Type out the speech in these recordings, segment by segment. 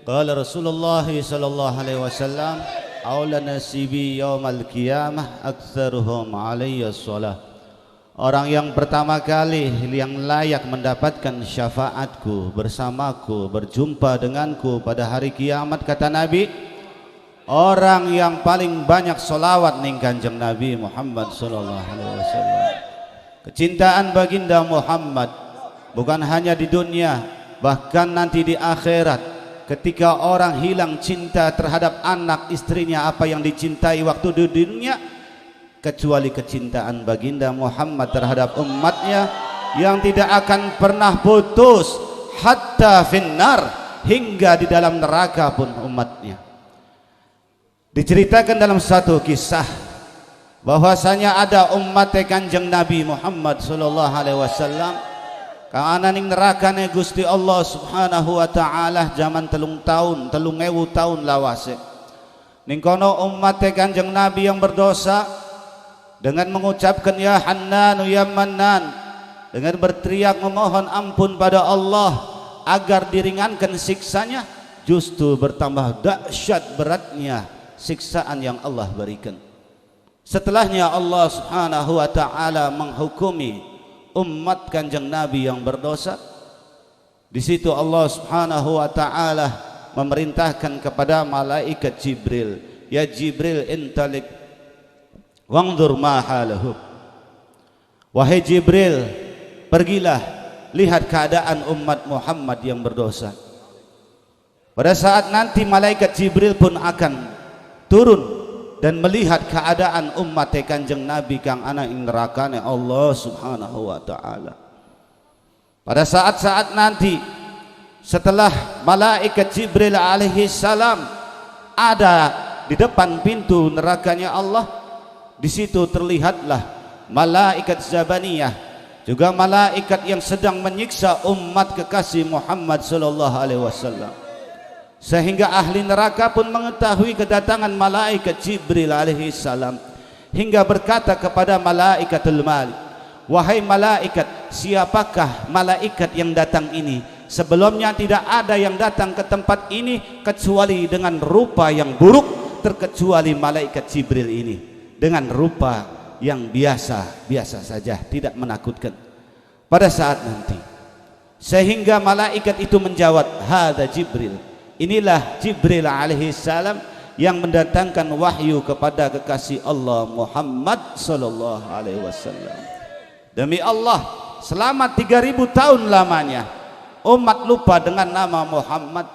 Qala Rasulullah sallallahu alaihi wasallam, "Aula nasibi yaumal qiyamah aktsaruhum alayya shalah." Orang yang pertama kali yang layak mendapatkan syafaatku, bersamaku, berjumpa denganku pada hari kiamat, kata Nabi, orang yang paling banyak solawat ning Kanjeng Nabi Muhammad sallallahu alaihi wasallam. Kecintaan baginda Muhammad bukan hanya di dunia, bahkan nanti di akhirat. Ketika orang hilang cinta terhadap anak istrinya, apa yang dicintai waktu di dunia, kecuali kecintaan baginda Muhammad terhadap umatnya yang tidak akan pernah putus hatta finnar, hingga di dalam neraka pun umatnya. Diceritakan dalam satu kisah bahwasanya ada umat Kanjeng Nabi Muhammad sallallahu alaihi wasallam kana ning nerakane Gusti Allah Subhanahu wa taala zaman 3 tahun lawase. Ning kono umat Kanjeng Nabi yang berdosa dengan mengucapkan ya Hannan ya Mannan, dengan berteriak memohon ampun pada Allah agar diringankan siksanya, justru bertambah dahsyat beratnya siksaan yang Allah berikan. Setelahnya Allah Subhanahu wa taala menghukumi umat Kanjeng Nabi yang berdosa. Di situ Allah Subhanahu wa taala memerintahkan kepada malaikat Jibril, ya Jibril intalik wanzur ma halahu. Wahai Jibril, pergilah lihat keadaan umat Muhammad yang berdosa. Pada saat nanti malaikat Jibril pun akan turun dan melihat keadaan umat Kanjeng Nabi kang ana ing nerakane Allah Subhanahu wa taala. Pada saat-saat nanti setelah malaikat Jibril alaihi salam ada di depan pintu nerakanya Allah, di situ terlihatlah malaikat Zabaniyah, juga malaikat yang sedang menyiksa umat kekasih Muhammad sallallahu alaihi wasallam. Sehingga ahli neraka pun mengetahui kedatangan malaikat Jibril alaihi salam, hingga berkata kepada malaikatul Malik, wahai malaikat, siapakah malaikat yang datang ini? Sebelumnya tidak ada yang datang ke tempat ini kecuali dengan rupa yang buruk, terkecuali malaikat Jibril ini dengan rupa yang biasa saja, tidak menakutkan. Pada saat nanti, sehingga malaikat itu menjawab, hadza Jibril, inilah Jibril alaihi salam yang mendatangkan wahyu kepada kekasih Allah Muhammad sallallahu alaihi wasallam. Demi Allah, selama 3000 tahun lamanya umat lupa dengan nama Muhammad.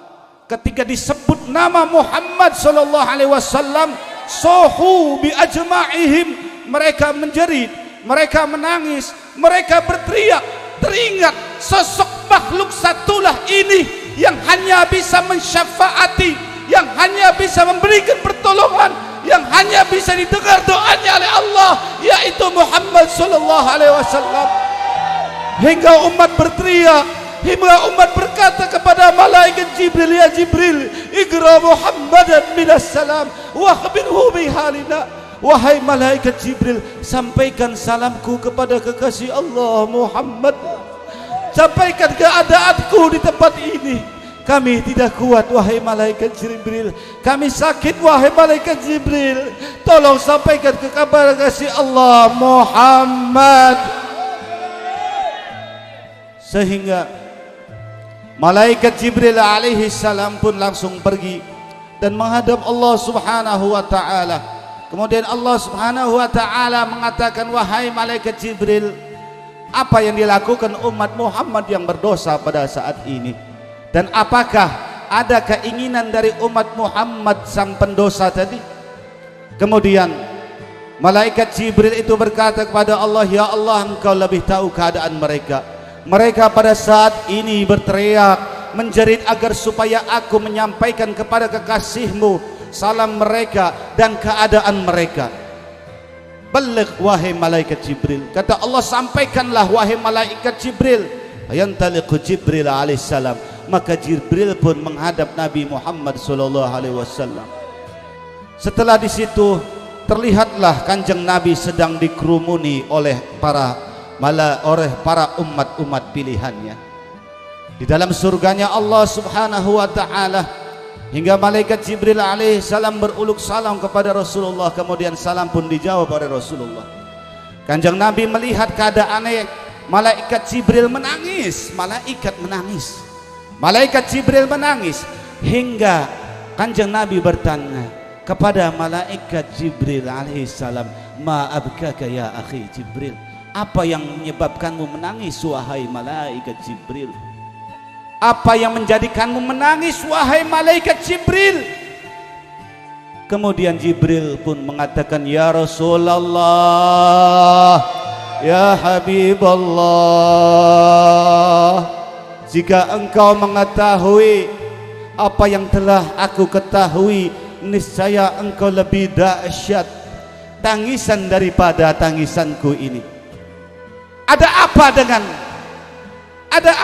Ketika disebut nama Muhammad sallallahu alaihi wasallam, sohu bi ajma'ihim, mereka menjerit, mereka menangis, mereka berteriak. Teringat sosok makhluk satulah ini yang hanya bisa mensyafaati, yang hanya bisa memberikan pertolongan, yang hanya bisa didengar doanya oleh Allah, yaitu Muhammad sallallahu alaihi wasallam. Hingga umat berteriak, hingga umat berkata kepada malaikat Jibril, ya Jibril, igra Muhammadan minas salam wa akhbirhu bi halina. Wahai malaikat Jibril, sampaikan salamku kepada kekasih Allah Muhammad, sampaikan keadaanku di tempat ini. Kami tidak kuat wahai malaikat Jibril, kami sakit wahai malaikat Jibril, tolong sampaikan ke kabar kekasih Allah Muhammad. Sehingga malaikat Jibril alaihi salam pun langsung pergi dan menghadap Allah Subhanahu wa taala. Kemudian Allah Subhanahu wa taala mengatakan, wahai malaikat Jibril, apa yang dilakukan umat Muhammad yang berdosa pada saat ini? Dan apakah ada keinginan dari umat Muhammad sang pendosa tadi? Kemudian malaikat Jibril itu berkata kepada Allah, ya Allah, engkau lebih tahu keadaan mereka. Mereka pada saat ini berteriak, menjerit agar supaya aku menyampaikan kepada kekasihmu salam mereka dan keadaan mereka. Baligh wahai malaikat Jibril, kata Allah, sampaikanlah wahai malaikat Jibril. Yantaliqu Jibril alaihissalam, maka Jibril pun menghadap Nabi Muhammad sallallahu alaihi wasallam. Setelah di situ terlihatlah Kanjeng Nabi sedang dikerumuni oleh para umat-umat pilihannya. Di dalam surganya Allah Subhanahu wa taala hingga malaikat Jibril alaihissalam beruluk salam kepada Rasulullah, kemudian salam pun dijawab oleh Rasulullah. Kanjeng Nabi melihat keadaannya, malaikat Jibril menangis, malaikat Jibril menangis, hingga Kanjeng Nabi bertanya kepada malaikat Jibril alaihissalam, ma abkaka ya akhi Jibril, apa yang menyebabkanmu menangis wahai malaikat Jibril? Apa yang menjadikanmu menangis wahai malaikat Jibril? Kemudian Jibril pun mengatakan, ya Rasulullah, ya Habiballah, jika engkau mengetahui apa yang telah aku ketahui, niscaya engkau lebih dahsyat tangisan daripada tangisanku ini. Ada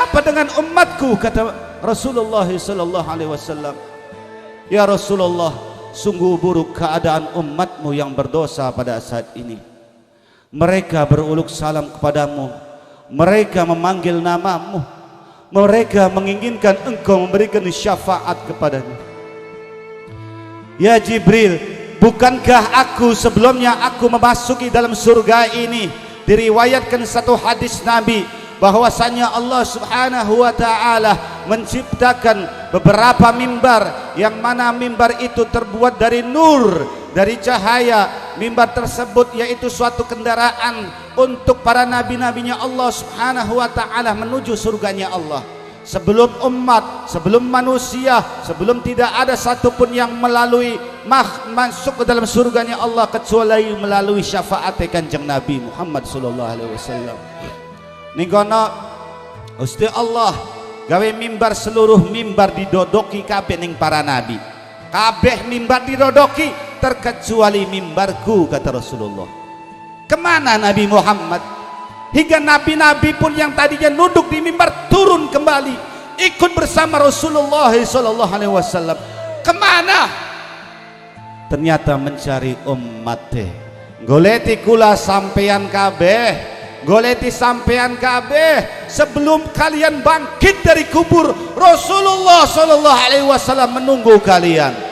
apa dengan umatku, kata Rasulullah sallallahu alaihi wasallam. Ya Rasulullah, sungguh buruk keadaan umatmu yang berdosa pada saat ini. Mereka beruluk salam kepadamu, mereka memanggil namamu, mereka menginginkan engkau memberikan syafaat kepadanya. Ya Jibril, bukankah aku sebelumnya aku memasuki dalam surga ini, diriwayatkan satu hadis Nabi bahwasanya Allah Subhanahu wa taala menciptakan beberapa mimbar, yang mana mimbar itu terbuat dari nur, dari cahaya. Mimbar tersebut yaitu suatu kendaraan untuk para nabi-nabinya Allah Subhanahu wa taala menuju surganya Allah. Sebelum umat, sebelum manusia, sebelum tidak ada satupun yang masuk ke dalam surganya Allah kecuali melalui syafaat Kanjeng Nabi Muhammad sallallahu alaihi wasallam. Ninggono Gusti Allah gawe mimbar, seluruh mimbar didodoki kabeh ning para nabi. Kabeh mimbar didodoki terkecuali mimbarku, kata Rasulullah. Kemana Nabi Muhammad? Hingga nabi-nabi pun yang tadinya duduk di mimbar turun kembali ikut bersama Rasulullah sallallahu alaihi wasallam. Kemana? Ternyata mencari umatnya. Goleti kula sampeyan kabeh, goleti sampean kabeh, sebelum kalian bangkit dari kubur, Rasulullah sallallahu alaihi wasallam menunggu kalian.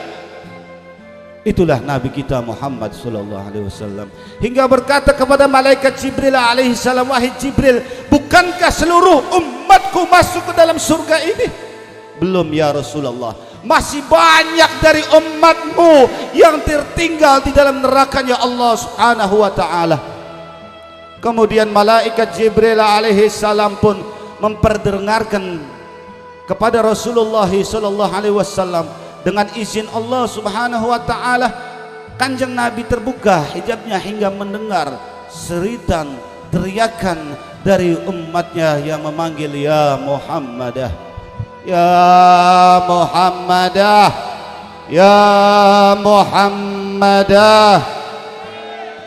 Itulah Nabi kita Muhammad sallallahu alaihi wasallam, hingga berkata kepada malaikat Jibril alaihi salam, wahai Jibril, bukankah seluruh umatku masuk ke dalam surga ini? Belum ya Rasulullah, masih banyak dari umatmu yang tertinggal di dalam nerakanya Allah Subhanahu wa taala. Kemudian malaikat Jibril alaihi salam pun memperdengarkan kepada Rasulullah sallallahu alaihi wasallam, dengan izin Allah Subhanahu wa taala Kanjeng Nabi terbuka hijabnya hingga mendengar seritan teriakan dari umatnya yang memanggil, ya Muhammadah, ya Muhammadah, ya Muhammadah.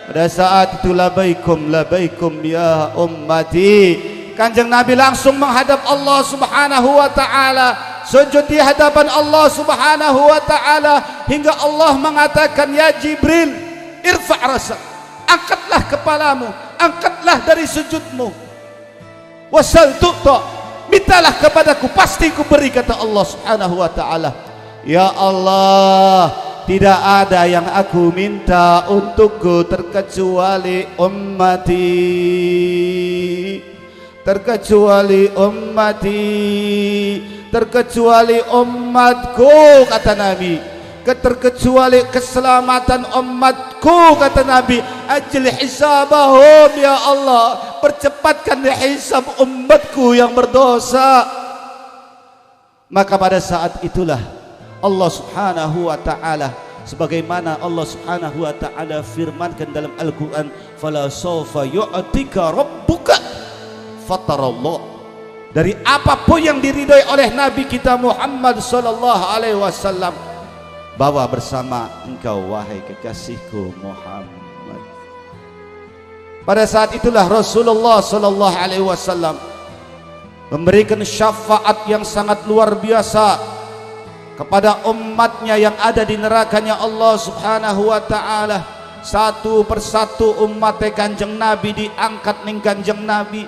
Pada saat itu labaikum labaikum ya ummati, Kanjeng Nabi langsung menghadap Allah Subhanahu wa taala, sujud di hadapan Allah Subhanahu wa taala, hingga Allah mengatakan, ya Jibril, irfa' rasak, angkatlah kepalamu, angkatlah dari sujudmu, wasal tu'ta, mintalah kepadaku pasti ku beri, kata Allah Subhanahu wa taala. Ya Allah, tidak ada yang aku minta untukku terkecuali ummati, terkecuali ummati, terkecuali umatku, kata Nabi. Terkecuali keselamatan umatku, kata Nabi. Ajil hisabahum ya Allah, percepatkan hisab umatku yang berdosa. Maka pada saat itulah Allah Subhanahu wa taala, sebagaimana Allah Subhanahu wa taala firmankan dalam Al-Qur'an, fala sawfa yu'tika rabbuka fatarallah, dari apapun yang diridhoi oleh Nabi kita Muhammad sallallahu alaihi wasallam, bawa bersama engkau wahai kekasihku Muhammad. Pada saat itulah Rasulullah sallallahu alaihi wasallam memberikan syafaat yang sangat luar biasa kepada umatnya yang ada di nerakanya Allah Subhanahu wa taala. Satu persatu umat Kanjeng Nabi diangkat ning Kanjeng Nabi.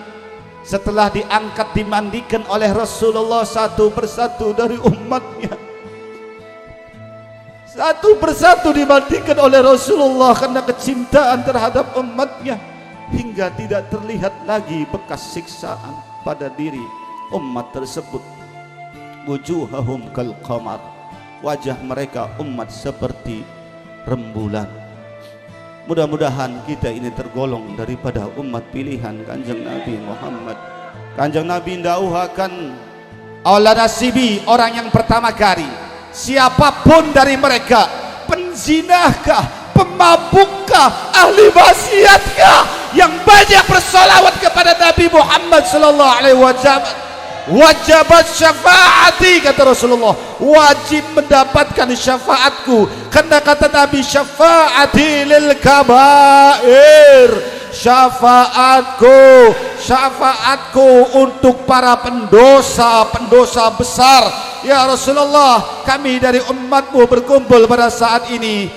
Setelah diangkat, dimandikan oleh Rasulullah satu persatu dari umatnya. satu persatu dimandikan oleh Rasulullah karena kecintaan terhadap umatnya, hingga tidak terlihat lagi bekas siksaan pada diri umat tersebut. Wujuhahum kal qamar, wajah mereka umat seperti rembulan. Mudah-mudahan kita ini tergolong daripada umat pilihan Kanjeng Nabi Muhammad. Kanjeng Nabi ndauhaken aula nasibi, orang yang pertama kali, siapapun dari mereka, penzinahkah, pemabukkah, ahli maksiatkah, yang banyak bersolawat kepada Nabi Muhammad sallallahu alaihi wasallam, wajibat syafaati, kata Rasulullah, wajib mendapatkan syafaatku. Karena kata Nabi, syafaati lil kabair, syafaatku untuk para pendosa besar. Ya Rasulullah, kami dari umatmu berkumpul pada saat ini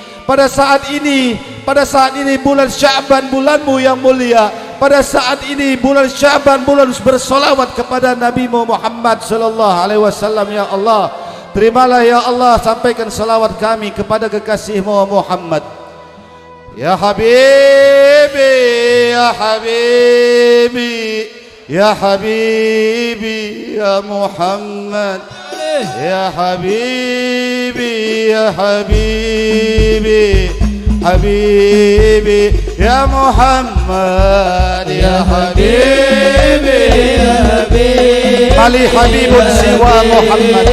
bulan Sya'ban, bulanmu yang mulia. Pada saat ini bulan Sya'ban, bulan bersolawat kepada Nabi Muhammad sallallahu alaihi wasallam. Ya Allah, terimalah ya Allah, sampaikan salawat kami kepada kekasihmu Muhammad. Ya Habibi, ya Habibi, ya Habibi, ya Muhammad. Ya Habibi, ya Habibi, Habibi, ya Muhammad. Ya Habibi, ya Habibi, Mali Habibun siwa Muhammad.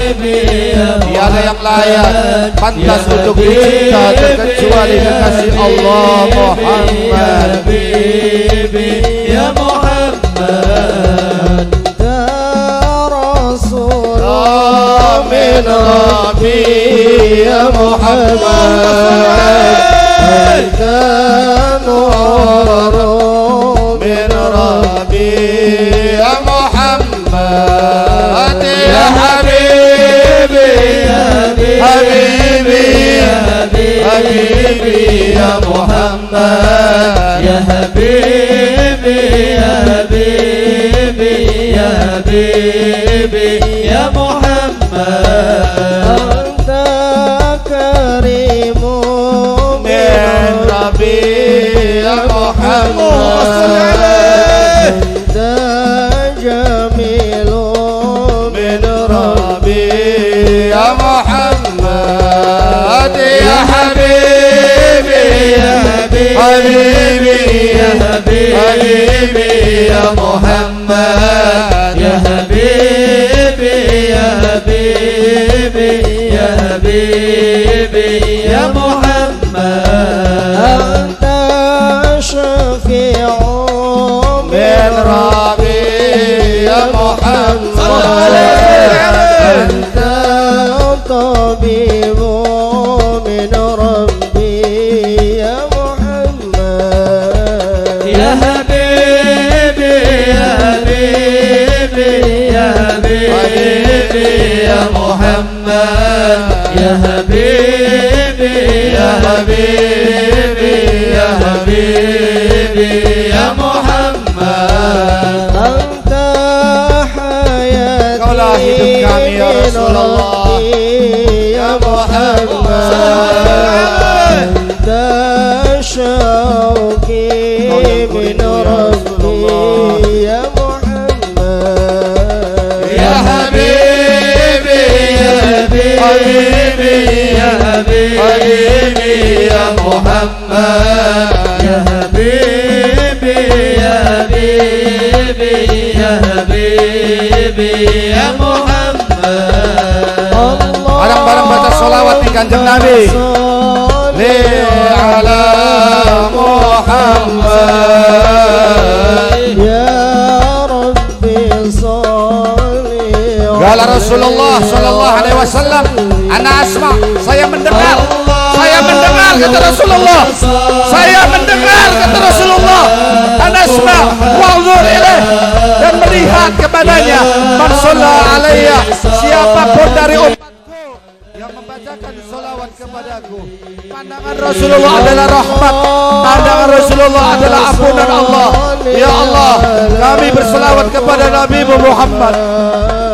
Tiada yang layak pantas untuk dicinta terkecuali kekasih Allah Muhammad. Habibi, ya Muhammad. Min Rabbi ya Muhammad, anta nurun min Rabbi ya Muhammad. Ya Habibi, Habibi, Habibi ya Muhammad. Ya Habibi, ya Habibi, ya Habibi ya Muhammad. Anta karimu min Rabbi ya Muhammad. Anta jamilu min Rabbi ya Muhammad. Ya Habibi, ya Habibi, ya Habibi ya Muhammad. Ya Habibi, ya Habibi, ya Habibi ya Muhammad. Anta syafi'u min Rabbi ya Muhammad. Anta tabibu min Rabbi ya Muhammad. Ya Habibi, ya Habibi, ya Habibi ya Muhammad. Ya Habibi, ya Habibi, ya Habibi ya Muhammad. Anta hayati, kaulah hidup kami ya Rasulullah ya Muhammad. Anta syauqi min Rabbi ya Muhammad. Ya Habibi, ya Habibi, ya Habibi ya Muhammad. Ya Habibi, ya Habibi, ya Habibi ya Muhammad. Barang-barang baca sholawat di Kanjeng Nabi. Li ala Muhammad. Ya Qala Rasulullah sallallahu alaihi wasallam, ana asma, saya mendengar kata Rasulullah, saya mendengar kata Rasulullah, ana asma wa anzur ilaih, dan melihat kepadanya, man shalla alayya, siapapun dari umatku yang membacakan sholawat kepadaku, pandangan Rasulullah adalah rahmat, pandangan Rasulullah adalah ampunan Allah. Ya Allah, kami berselawat kepada Nabi Muhammad.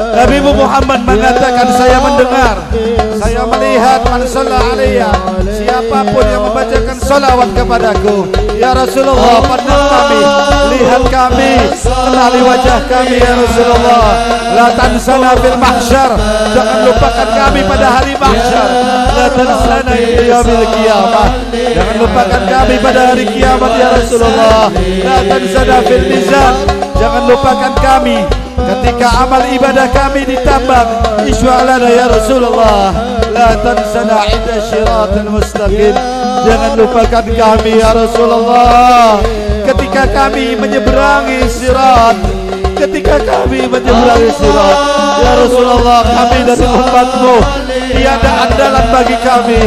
Nabi Muhammad mengatakan, saya mendengar Saya melihat man shalla alayya, siapapun yang membacakan salawat kepadaku, ya Rasulullah, pandang kami, lihat kami, kenali wajah kami ya Rasulullah. La tansana fil mahsyar, jangan lupakan kami pada hari mahsyar. La tansana ila yaumil qiyamah, jangan lupakan kami pada hari kiamat ya Rasulullah. La tansana fil mizan, jangan lupakan kami ketika amal ibadah kami ditambah. Iswa'lana ya Rasulullah. La tansana inda syiratil mustaqim, jangan lupakan kami ya Rasulullah ketika kami menyeberangi sirat. Ketika kami menyeberangi sirat ya Rasulullah, kami dari umatmu, tiada andalan bagi kami,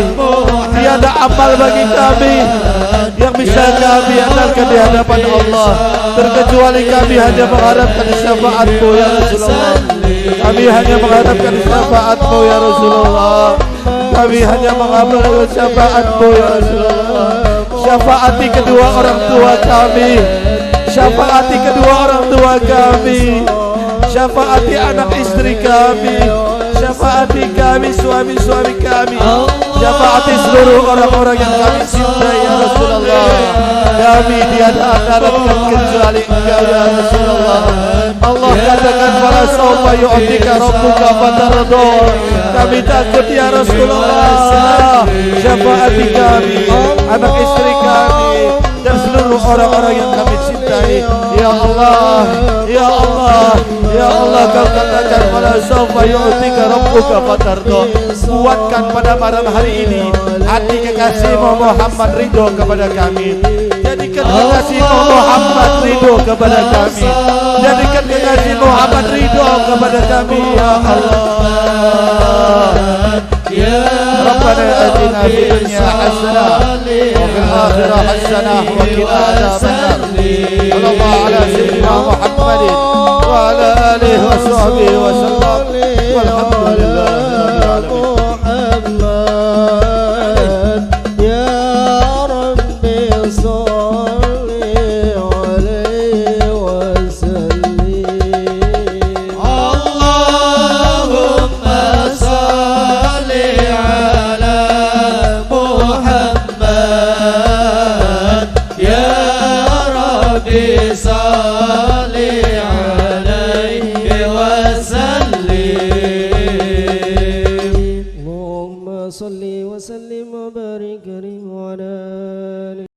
tiada amal bagi kami yang bisa kami andalkan di hadapan Allah, terkecuali kami hanya mengharapkan syafaat-Mu ya Rasulullah. Kami hanya mengharapkan syafaat-Mu ya Rasulullah. Kami hanya mengharapkan syafaat-Mu ya Rasulullah. Syafaati kedua orang tua kami, syafaati kedua orang tua kami, syafaati anak istri kami, syafaati kami, suami-suami kami, syafaati seluruh orang-orang yang kami cintai ya Rasulullah. Kami tiada harapkan kecuali Engkau ya Rasulullah. Allah katakan wala sawfa yu'tika rabbuka fatarda. Kami takut ya Rasulullah. Syafaati kami, anak istri kami, dan seluruh orang-orang yang kami cintai ya Allah, ya Allah, ya Allah. Kau katakan wala sawfa yu'tika rabbuka fatarda. Kuatkan pada malam hari ini hati kekasih-Mu Muhammad ridho kepada kami. Jadikan kekasih-Mu Muhammad ridho kepada kami. Jadikan kekasih Muhammad ridho kepada kami ya Allah. Rabbana atina fid dunya hasanah wa fil akhirati hasanah wa qina adzabannar. Sallallahu ala sayyidina Muhammadin wa ala alihi wa sahbihi wa sallam. Walhamdulillah rabbil alamin. Bisa